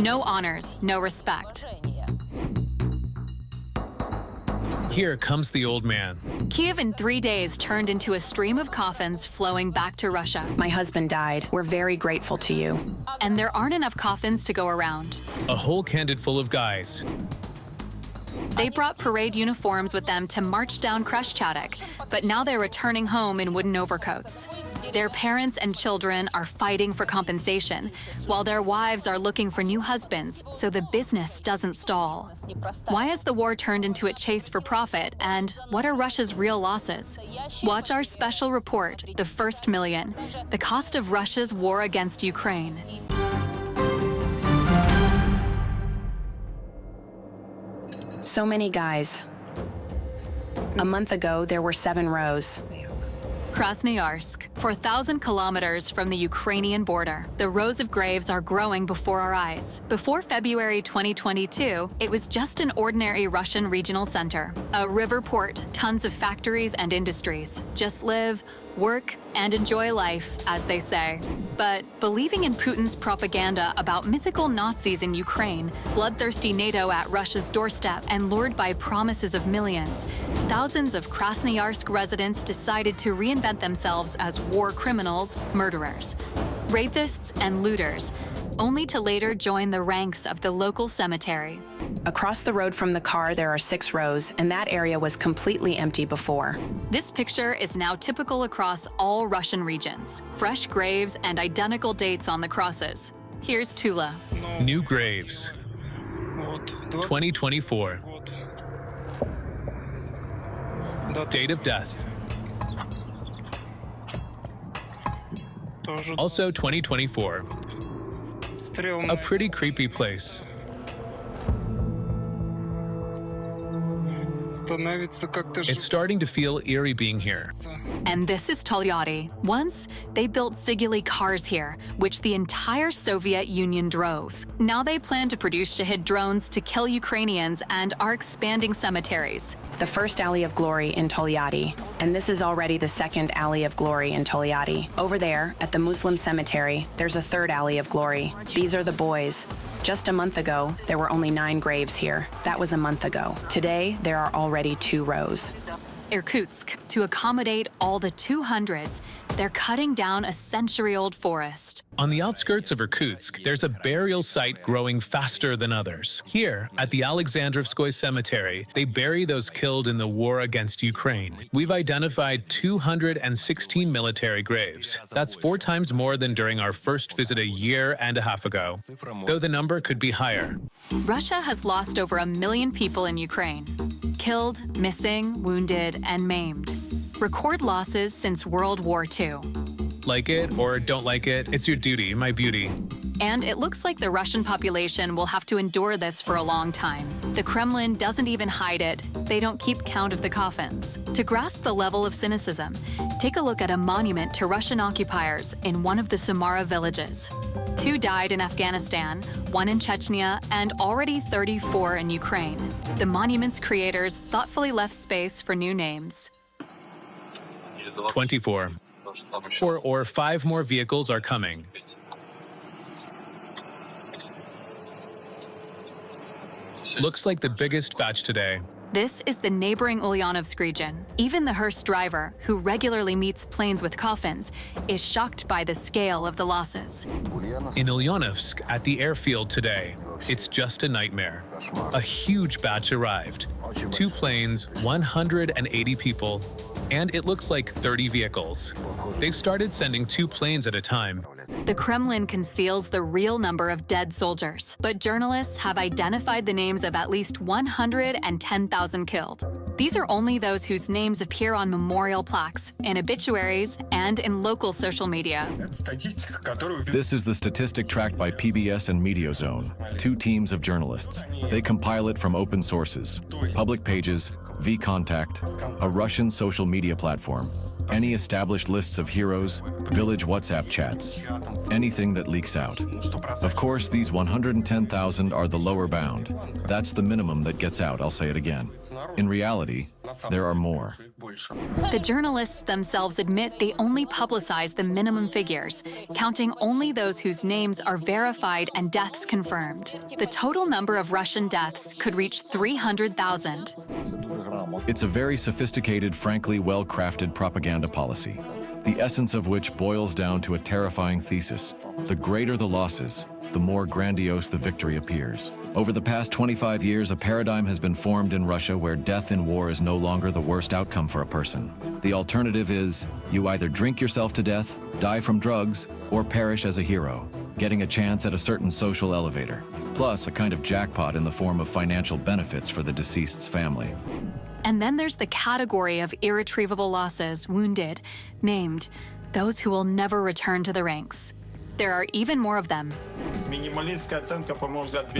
No honors, no respect. Here comes the old man. Kiev in 3 days turned into a stream of coffins flowing back to Russia. My husband died. We're very grateful to you. And there aren't enough coffins to go around. A whole candid full of guys. They brought parade uniforms with them to march down Kreshchatek, but now they're returning home in wooden overcoats. Their parents and children are fighting for compensation, while their wives are looking for new husbands so the business doesn't stall. Why has the war turned into a chase for profit, and what are Russia's real losses? Watch our special report, The First Million, the cost of Russia's war against Ukraine. So many guys. A month ago, there were 7 rows. Krasnoyarsk, 4,000 kilometers from the Ukrainian border. The rows of graves are growing before our eyes. Before February 2022, it was just an ordinary Russian regional center. A river port, tons of factories and industries. Just live, work, and enjoy life, as they say. But believing in Putin's propaganda about mythical Nazis in Ukraine, bloodthirsty NATO at Russia's doorstep, and lured by promises of millions, thousands of Krasnoyarsk residents decided to reinvent themselves as war criminals, murderers, rapists, and looters, only to later join the ranks of the local cemetery. Across the road from the car, there are 6 rows, and that area was completely empty before. This picture is now typical across all Russian regions. Fresh graves and identical dates on the crosses. Here's Tula. New graves. 2024. Date of death. Also 2024. A pretty creepy place. It's starting to feel eerie being here. And this is Tolyatti. Once, they built Siguli cars here, which the entire Soviet Union drove. Now they plan to produce Shahid drones to kill Ukrainians and are expanding cemeteries. The first Alley of Glory in Tolyatti, and this is already the second Alley of Glory in Tolyatti. Over there, at the Muslim cemetery, there's a third Alley of Glory. These are the boys. Just a month ago, there were only 9 graves here. That was a month ago. Today, there are already 2 rows. Irkutsk, to accommodate all the 200s, they're cutting down a century-old forest. On the outskirts of Irkutsk, there's a burial site growing faster than others. Here, at the Alexandrovskoy Cemetery, they bury those killed in the war against Ukraine. We've identified 216 military graves. That's 4 times more than during our first visit a year and a half ago, though the number could be higher. Russia has lost over 1 million people in Ukraine. Killed, missing, wounded, and maimed. Record losses since World War II. Like it or don't like it, it's your duty, my beauty. And it looks like the Russian population will have to endure this for a long time. The Kremlin doesn't even hide it. They don't keep count of the coffins. To grasp the level of cynicism, take a look at a monument to Russian occupiers in one of the Samara villages. 2 died in Afghanistan, 1 in Chechnya, and already 34 in Ukraine. The monument's creators thoughtfully left space for new names. 24. 4 or 5 more vehicles are coming. Looks like the biggest batch today. This is the neighboring Ulyanovsk region. Even the hearse driver, who regularly meets planes with coffins, is shocked by the scale of the losses. In Ulyanovsk, at the airfield today, it's just a nightmare. A huge batch arrived. 2 planes, 180 people, and it looks like 30 vehicles. They've started sending 2 planes at a time. The Kremlin conceals the real number of dead soldiers, but journalists have identified the names of at least 110,000 killed. These are only those whose names appear on memorial plaques, in obituaries, and in local social media. This is the statistic tracked by PBS and Mediazone, 2 teams of journalists. They compile it from open sources, public pages, vContact, a Russian social media platform, any established lists of heroes, village WhatsApp chats, anything that leaks out. Of course, these 110,000 are the lower bound. That's the minimum that gets out, I'll say it again. In reality, there are more. The journalists themselves admit they only publicize the minimum figures, counting only those whose names are verified and deaths confirmed. The total number of Russian deaths could reach 300,000. It's a very sophisticated, frankly well-crafted propaganda policy, the essence of which boils down to a terrifying thesis. The greater the losses, the more grandiose the victory appears. Over the past 25 years, a paradigm has been formed in Russia where death in war is no longer the worst outcome for a person. The alternative is, you either drink yourself to death, die from drugs, or perish as a hero, getting a chance at a certain social elevator, plus a kind of jackpot in the form of financial benefits for the deceased's family. And then there's the category of irretrievable losses, wounded, maimed, those who will never return to the ranks. There are even more of them. The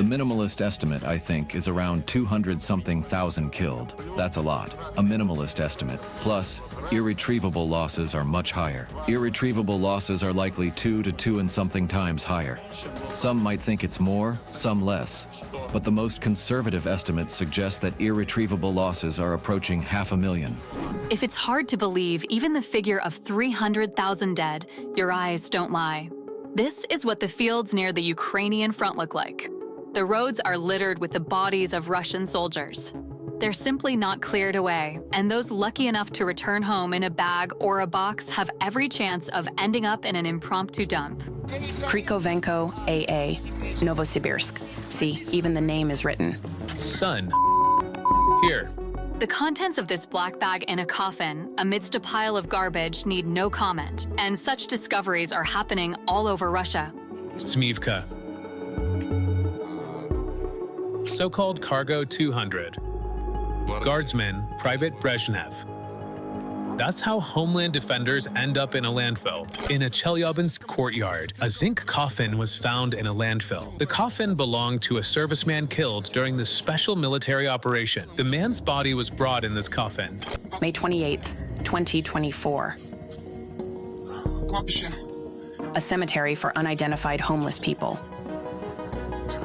minimalist estimate, I think, is around 200-something thousand killed. That's a lot. A minimalist estimate. Plus, irretrievable losses are much higher. Irretrievable losses are likely 2 to 2 and something times higher. Some might think it's more, some less. But the most conservative estimates suggest that irretrievable losses are approaching 500,000. If it's hard to believe even the figure of 300,000 dead, your eyes don't lie. This is what the fields near the Ukrainian front look like. The roads are littered with the bodies of Russian soldiers. They're simply not cleared away, and those lucky enough to return home in a bag or a box have every chance of ending up in an impromptu dump. Krikovenko, AA, Novosibirsk. See, even the name is written. Son. Here. The contents of this black bag in a coffin, amidst a pile of garbage, need no comment, and such discoveries are happening all over Russia. Smivka. So-called Cargo 200. Guardsman, Private Brezhnev. That's how homeland defenders end up in a landfill. In a Chelyabinsk courtyard, a zinc coffin was found in a landfill. The coffin belonged to a serviceman killed during the special military operation. The man's body was brought in this coffin. May 28th, 2024. A cemetery for unidentified homeless people.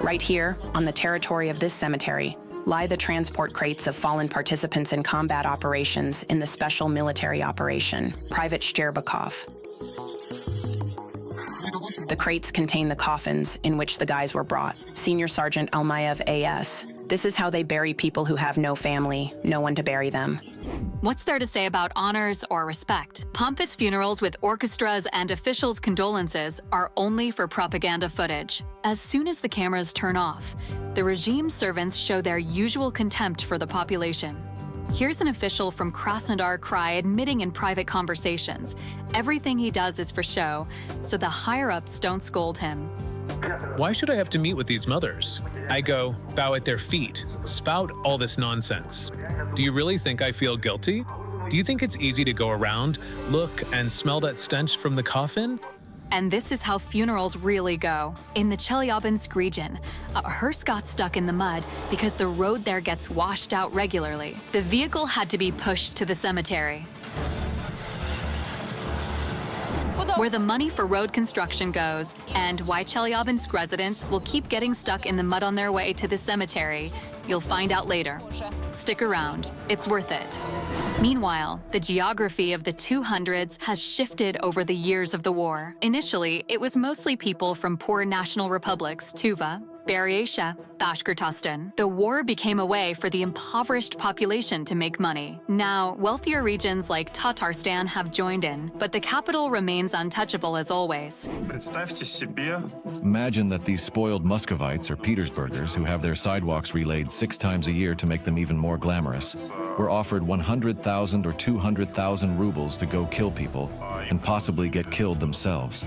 Right here, on the territory of this cemetery, lie the transport crates of fallen participants in combat operations in the special military operation, Private Shcherbakov. The crates contain the coffins in which the guys were brought. Senior Sergeant Almayev A.S. This is how they bury people who have no family, no one to bury them. What's there to say about honors or respect? Pompous funerals with orchestras and officials' condolences are only for propaganda footage. As soon as the cameras turn off, the regime's servants show their usual contempt for the population. Here's an official from Krasnodar Krai admitting in private conversations, everything he does is for show, so the higher-ups don't scold him. Why should I have to meet with these mothers? I go, bow at their feet, spout all this nonsense. Do you really think I feel guilty? Do you think it's easy to go around, look, and smell that stench from the coffin? And this is how funerals really go. In the Chelyabinsk region, a hearse got stuck in the mud because the road there gets washed out regularly. The vehicle had to be pushed to the cemetery, where the money for road construction goes, and why Chelyabinsk residents will keep getting stuck in the mud on their way to the cemetery, you'll find out later. Stick around, it's worth it. Meanwhile, the geography of the 200s has shifted over the years of the war. Initially, it was mostly people from poor national republics, Tuva, Buryatia, Bashkortostan. The war became a way for the impoverished population to make money. Now, wealthier regions like Tatarstan have joined in, but the capital remains untouchable as always. Imagine that these spoiled Muscovites or Petersburgers who have their sidewalks relayed 6 times a year to make them even more glamorous were offered 100,000 or 200,000 rubles to go kill people and possibly get killed themselves.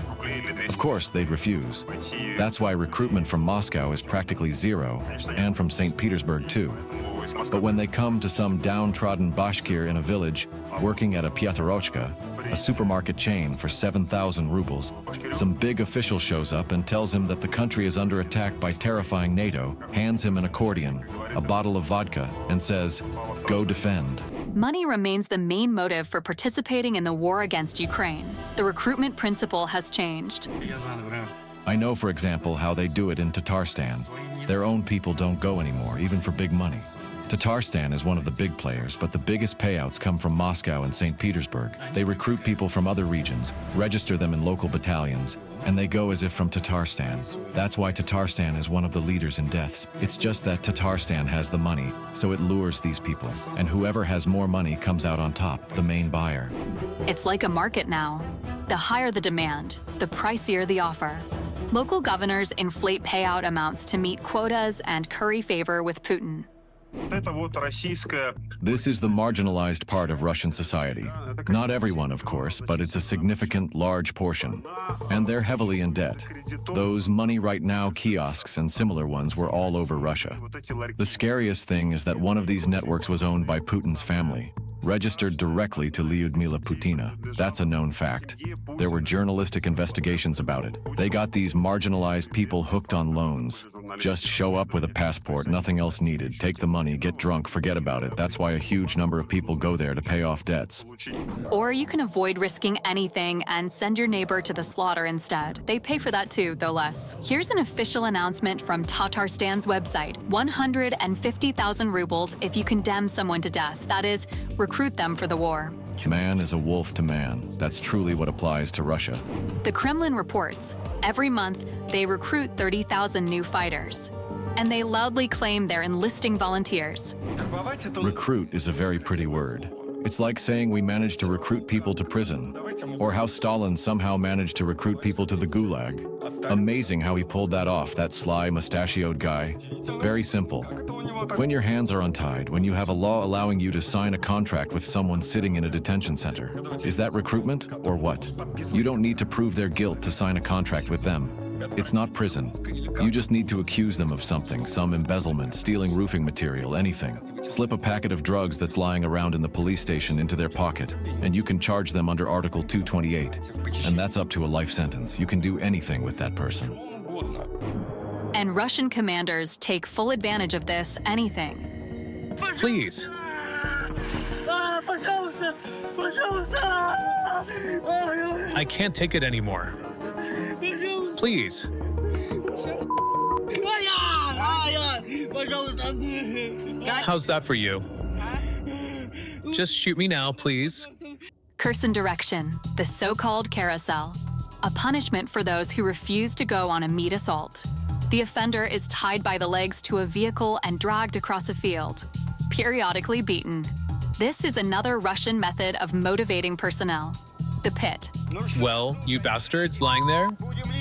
Of course, they'd refuse. That's why recruitment from Moscow is practically zero, and from St. Petersburg too. But when they come to some downtrodden Bashkir in a village, working at a Pyatorochka, a supermarket chain, for 7,000 rubles, some big official shows up and tells him that the country is under attack by terrifying NATO, hands him an accordion, a bottle of vodka, and says, "Go defend." Money remains the main motive for participating in the war against Ukraine. The recruitment principle has changed. I know, for example, how they do it in Tatarstan. Their own people don't go anymore, even for big money. Tatarstan is one of the big players, but the biggest payouts come from Moscow and St. Petersburg. They recruit people from other regions, register them in local battalions, and they go as if from Tatarstan. That's why Tatarstan is one of the leaders in deaths. It's just that Tatarstan has the money, so it lures these people. And whoever has more money comes out on top, the main buyer. It's like a market now. The higher the demand, the pricier the offer. Local governors inflate payout amounts to meet quotas and curry favor with Putin. This is the marginalized part of Russian society. Not everyone, of course, but it's a significant, large portion. And they're heavily in debt. Those Money Right Now kiosks and similar ones were all over Russia. The scariest thing is that one of these networks was owned by Putin's family, registered directly to Lyudmila Putina. That's a known fact. There were journalistic investigations about it. They got these marginalized people hooked on loans. Just show up with a passport, nothing else needed. Take the money, get drunk, forget about it. That's why a huge number of people go there to pay off debts. Or you can avoid risking anything and send your neighbor to the slaughter instead. They pay for that too, though less. Here's an official announcement from Tatarstan's website. 150,000 rubles if you condemn someone to death. That is, recruit them for the war. Man is a wolf to man. That's truly what applies to Russia. The Kremlin reports, every month they recruit 30,000 new fighters. And they loudly claim they're enlisting volunteers. Recruit is a very pretty word. It's like saying we managed to recruit people to prison, or how Stalin somehow managed to recruit people to the Gulag. Amazing how he pulled that off, that sly, mustachioed guy. Very simple. When your hands are untied, when you have a law allowing you to sign a contract with someone sitting in a detention center, is that recruitment or what? You don't need to prove their guilt to sign a contract with them. It's not prison. You just need to accuse them of something, some embezzlement, stealing roofing material, anything. Slip a packet of drugs that's lying around in the police station into their pocket, and you can charge them under Article 228. And that's up to a life sentence. You can do anything with that person. And Russian commanders take full advantage of this anything. Please. I can't take it anymore. Please. How's that for you? Just shoot me now, please. Kherson Direction, the so-called carousel, a punishment for those who refuse to go on a meat assault. The offender is tied by the legs to a vehicle and dragged across a field, periodically beaten. This is another Russian method of motivating personnel. The pit. Well, you bastards lying there,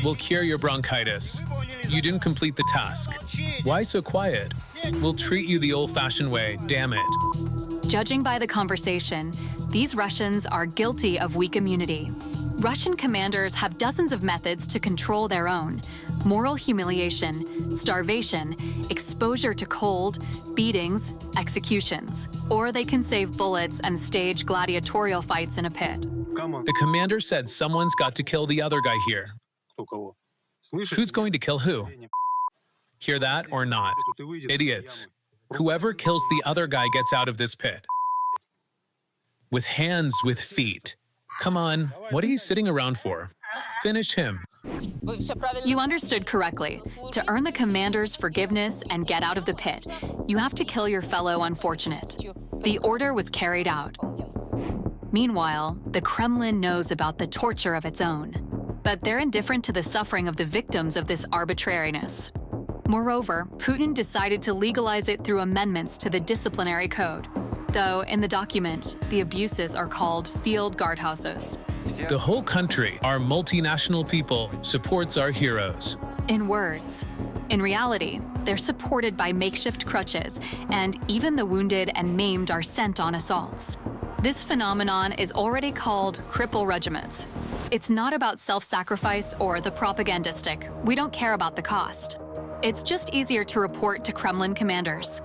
we'll cure your bronchitis. You didn't complete the task. Why so quiet? We'll treat you the old-fashioned way, damn it. Judging by the conversation, these Russians are guilty of weak immunity. Russian commanders have dozens of methods to control their own: moral humiliation, starvation, exposure to cold, beatings, executions. Or they can save bullets and stage gladiatorial fights in a pit. The commander said someone's got to kill the other guy here. Who's going to kill who? Hear that or not? Idiots. Whoever kills the other guy gets out of this pit. With hands, with feet. Come on, what are you sitting around for? Finish him. You understood correctly. To earn the commander's forgiveness and get out of the pit, you have to kill your fellow unfortunate. The order was carried out. Meanwhile, the Kremlin knows about the torture of its own. But they're indifferent to the suffering of the victims of this arbitrariness. Moreover, Putin decided to legalize it through amendments to the disciplinary code. Though, in the document, the abuses are called field guardhouses. The whole country, our multinational people, supports our heroes. In words. In reality, they're supported by makeshift crutches, and even the wounded and maimed are sent on assaults. This phenomenon is already called Cripple regiments. It's not about self-sacrifice or the propagandistic. We don't care about the cost. It's just easier to report to Kremlin commanders.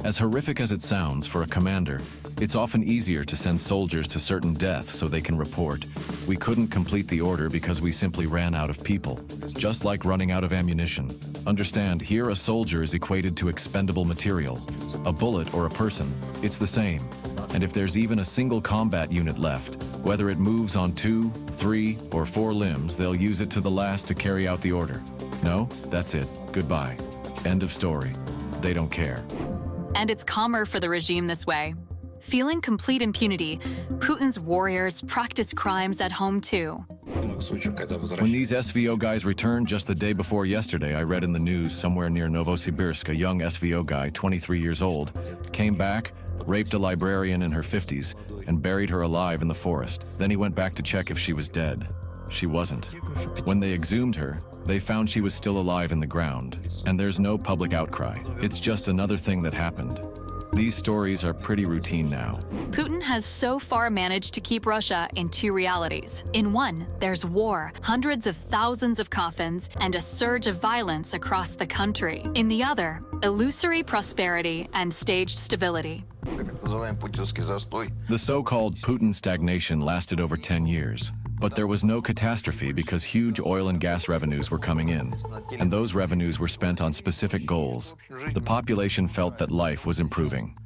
As horrific as it sounds for a commander, it's often easier to send soldiers to certain death so they can report. We couldn't complete the order because we simply ran out of people. Just like running out of ammunition. Understand, here a soldier is equated to expendable material. A bullet or a person, it's the same. And if there's even a single combat unit left, whether it moves on 2, 3, or 4 limbs, they'll use it to the last to carry out the order. No, that's it. Goodbye. End of story. They don't care. And it's calmer for the regime this way. Feeling complete impunity, Putin's warriors practice crimes at home too. When these SVO guys returned just the day before yesterday, I read in the news somewhere near Novosibirsk, a young SVO guy, 23 years old, came back, raped a librarian in her 50s, and buried her alive in the forest. Then he went back to check if she was dead. She wasn't. When they exhumed her, they found she was still alive in the ground, and there's no public outcry. It's just another thing that happened. These stories are pretty routine now. Putin has so far managed to keep Russia in two realities. In one, there's war, hundreds of thousands of coffins, and a surge of violence across the country. In the other, illusory prosperity and staged stability. The so-called Putin stagnation lasted over 10 years. But there was no catastrophe because huge oil and gas revenues were coming in, and those revenues were spent on specific goals. The population felt that life was improving.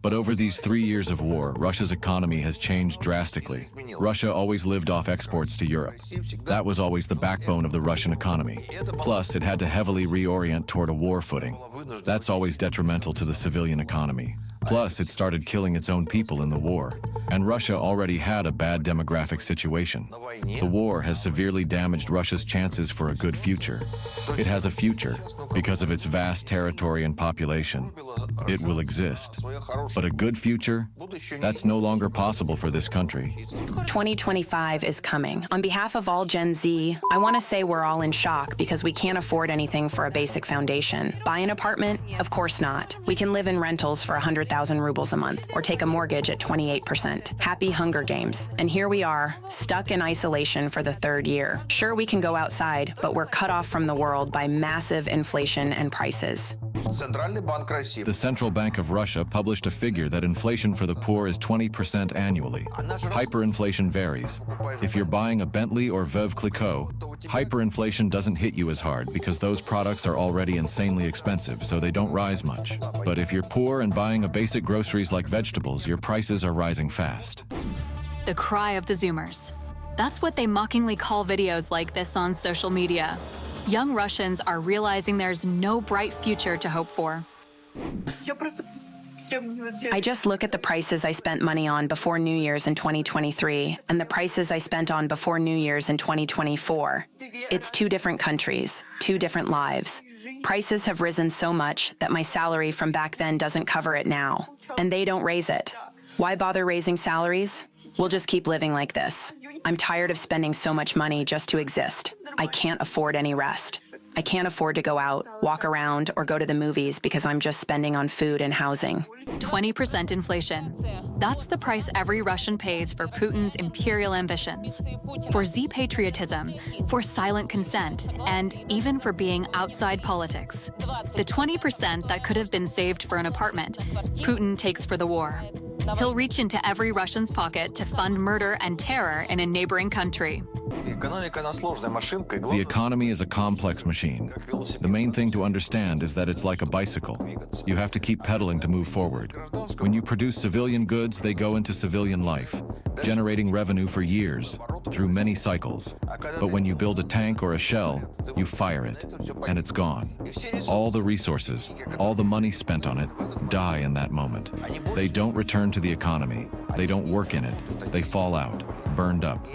But over these 3 years of war, Russia's economy has changed drastically. Russia always lived off exports to Europe. That was always the backbone of the Russian economy. Plus, it had to heavily reorient toward a war footing. That's always detrimental to the civilian economy. Plus, it started killing its own people in the war. And Russia already had a bad demographic situation. The war has severely damaged Russia's chances for a good future. It has a future because of its vast territory and population. It will exist. But a good future? That's no longer possible for this country. 2025 is coming. On behalf of all Gen Z, I want to say we're all in shock because we can't afford anything for a basic foundation. Buy an apartment? Of course not. We can live in rentals for 100,000 rubles a month or take a mortgage at 28%. Happy Hunger Games. And here we are, stuck in isolation for the third year. Sure, we can go outside, but we're cut off from the world by massive inflation and prices. The Central Bank of Russia published a figure that inflation for the poor is 20% annually. Hyperinflation varies. If you're buying a Bentley or Veuve Clicquot, hyperinflation doesn't hit you as hard because those products are already insanely expensive, so they don't rise much. But if you're poor and buying a basic groceries like vegetables, your prices are rising fast. The cry of the Zoomers. That's what they mockingly call videos like this on social media. Young Russians are realizing there's no bright future to hope for. I just look at the prices I spent money on before New Year's in 2023 and the prices I spent on before New Year's in 2024. It's two different countries, two different lives. Prices have risen so much that my salary from back then doesn't cover it now, and they don't raise it. Why bother raising salaries? We'll just keep living like this. I'm tired of spending so much money just to exist. I can't afford any rest. I can't afford to go out, walk around, or go to the movies because I'm just spending on food and housing. 20% inflation. That's the price every Russian pays for Putin's imperial ambitions, for Z-patriotism, for silent consent, and even for being outside politics. The 20% that could have been saved for an apartment, Putin takes for the war. He'll reach into every Russian's pocket to fund murder and terror in a neighboring country. The economy is a complex machine. The main thing to understand is that it's like a bicycle. You have to keep pedaling to move forward. When you produce civilian goods, they go into civilian life, generating revenue for years, through many cycles. But when you build a tank or a shell, you fire it, and it's gone. All the resources, all the money spent on it, die in that moment. They don't return to the economy. They don't work in it. They fall out, burned up.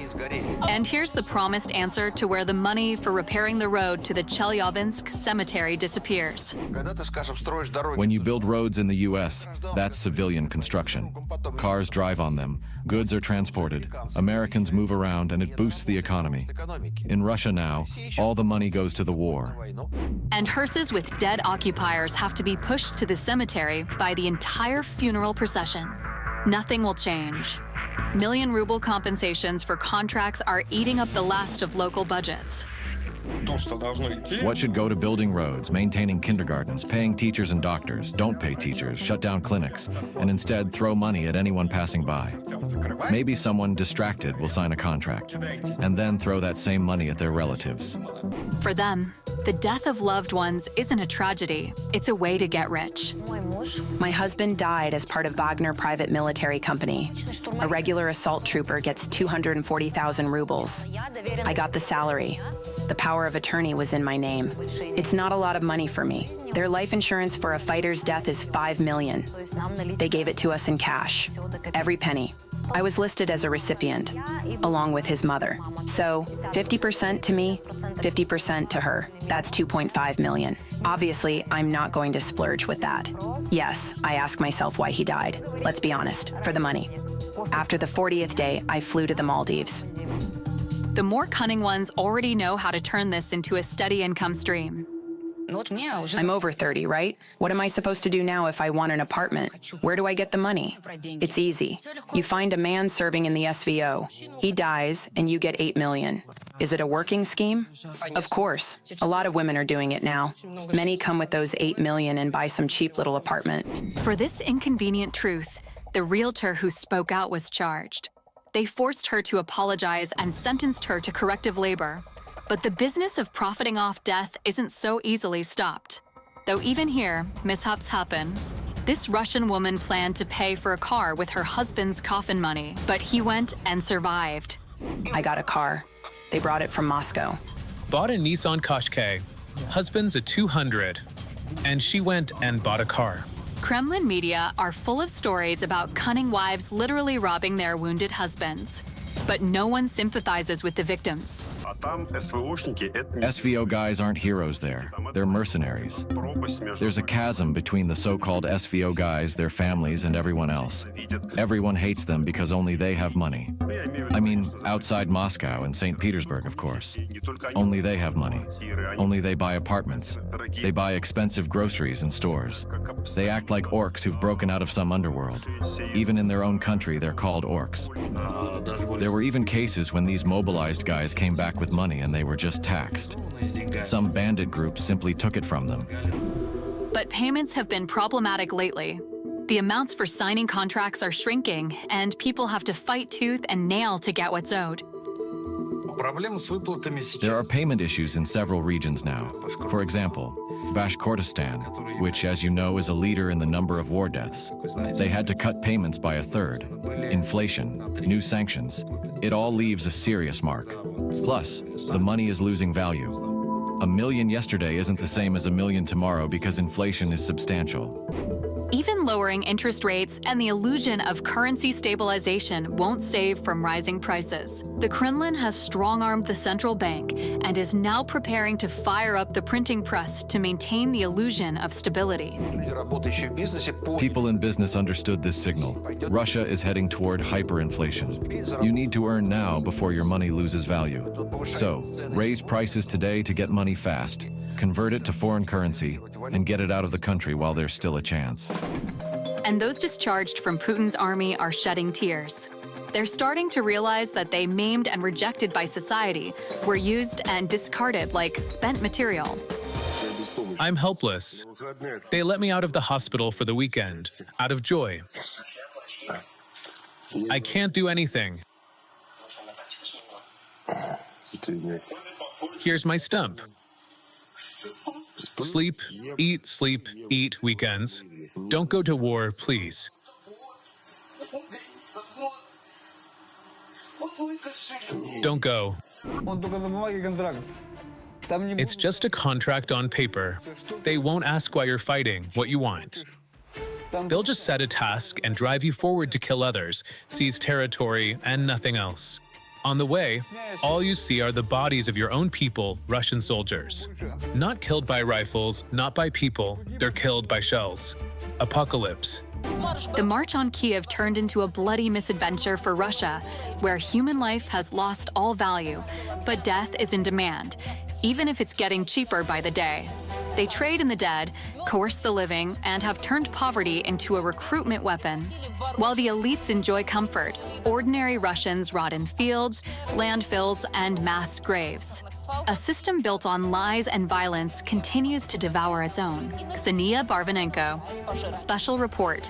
And here's the promised answer to where the money for repairing the road to the Chelyabinsk cemetery disappears. When you build roads in the U.S., that's civilian construction. Cars drive on them, goods are transported, Americans move around, and it boosts the economy. In Russia now, all the money goes to the war. And hearses with dead occupiers have to be pushed to the cemetery by the entire funeral procession. Nothing will change. Million-ruble compensations for contracts are eating up the last of local budgets. What should go to building roads, maintaining kindergartens, paying teachers and doctors, don't pay teachers, shut down clinics, and instead throw money at anyone passing by? Maybe someone distracted will sign a contract, and then throw that same money at their relatives. For them, the death of loved ones isn't a tragedy, it's a way to get rich. My husband died as part of Wagner Private Military Company. A regular assault trooper gets 240,000 rubles. I got the salary. The power of attorney was in my name. It's not a lot of money for me. Their life insurance for a fighter's death is 5 million. They gave it to us in cash. Every penny. I was listed as a recipient, along with his mother. So 50% to me, 50% to her. That's 2.5 million. Obviously, I'm not going to splurge with that. Yes, I ask myself why he died. Let's be honest, for the money. After the 40th day, I flew to the Maldives. The more cunning ones already know how to turn this into a steady income stream. I'm over 30, right? What am I supposed to do now if I want an apartment? Where do I get the money? It's easy. You find a man serving in the SVO. He dies, and you get 8 million. Is it a working scheme? Of course. A lot of women are doing it now. Many come with those 8 million and buy some cheap little apartment. For this inconvenient truth, the realtor who spoke out was charged. They forced her to apologize and sentenced her to corrective labor. But the business of profiting off death isn't so easily stopped. Though even here, mishaps happen. This Russian woman planned to pay for a car with her husband's coffin money, but he went and survived. I got a car. They brought it from Moscow. Bought a Nissan Qashqai. Husband's a 200. And she went and bought a car. Kremlin media are full of stories about cunning wives literally robbing their wounded husbands. But no one sympathizes with the victims. SVO guys aren't heroes there. They're mercenaries. There's a chasm between the so-called SVO guys, their families, and everyone else. Everyone hates them because only they have money. I mean, outside Moscow and St. Petersburg, of course. Only they have money. Only they buy apartments. They buy expensive groceries and stores. They act like orcs who've broken out of some underworld. Even in their own country, they're called orcs. There were even cases when these mobilized guys came back with money and they were just taxed. Some bandit groups simply took it from them. But payments have been problematic lately. The amounts for signing contracts are shrinking, and people have to fight tooth and nail to get what's owed. There are payment issues in several regions now. For example, Bashkortostan, which, as you know, is a leader in the number of war deaths. They had to cut payments by a third. Inflation, new sanctions. It all leaves a serious mark. Plus, the money is losing value. 1 million yesterday isn't the same as 1 million tomorrow because inflation is substantial. Even lowering interest rates and the illusion of currency stabilization won't save from rising prices. The Kremlin has strong-armed the central bank and is now preparing to fire up the printing press to maintain the illusion of stability. People in business understood this signal. Russia is heading toward hyperinflation. You need to earn now before your money loses value. So, raise prices today to get money fast, convert it to foreign currency, and get it out of the country while there's still a chance. And those discharged from Putin's army are shedding tears. They're starting to realize that they, maimed and rejected by society, were used and discarded like spent material. I'm helpless. They let me out of the hospital for the weekend, out of joy. I can't do anything. Here's my stump. Sleep, eat weekends. Don't go to war, please. Don't go. It's just a contract on paper. They won't ask why you're fighting, what you want. They'll just set a task and drive you forward to kill others, seize territory, and nothing else. On the way, all you see are the bodies of your own people, Russian soldiers. Not killed by rifles, not by people, they're killed by shells. Apocalypse. The march on Kiev turned into a bloody misadventure for Russia, where human life has lost all value, but death is in demand, even if it's getting cheaper by the day. They trade in the dead, coerce the living, and have turned poverty into a recruitment weapon. While the elites enjoy comfort, ordinary Russians rot in fields, landfills, and mass graves. A system built on lies and violence continues to devour its own. Ksenia Barvanenko, Special Report.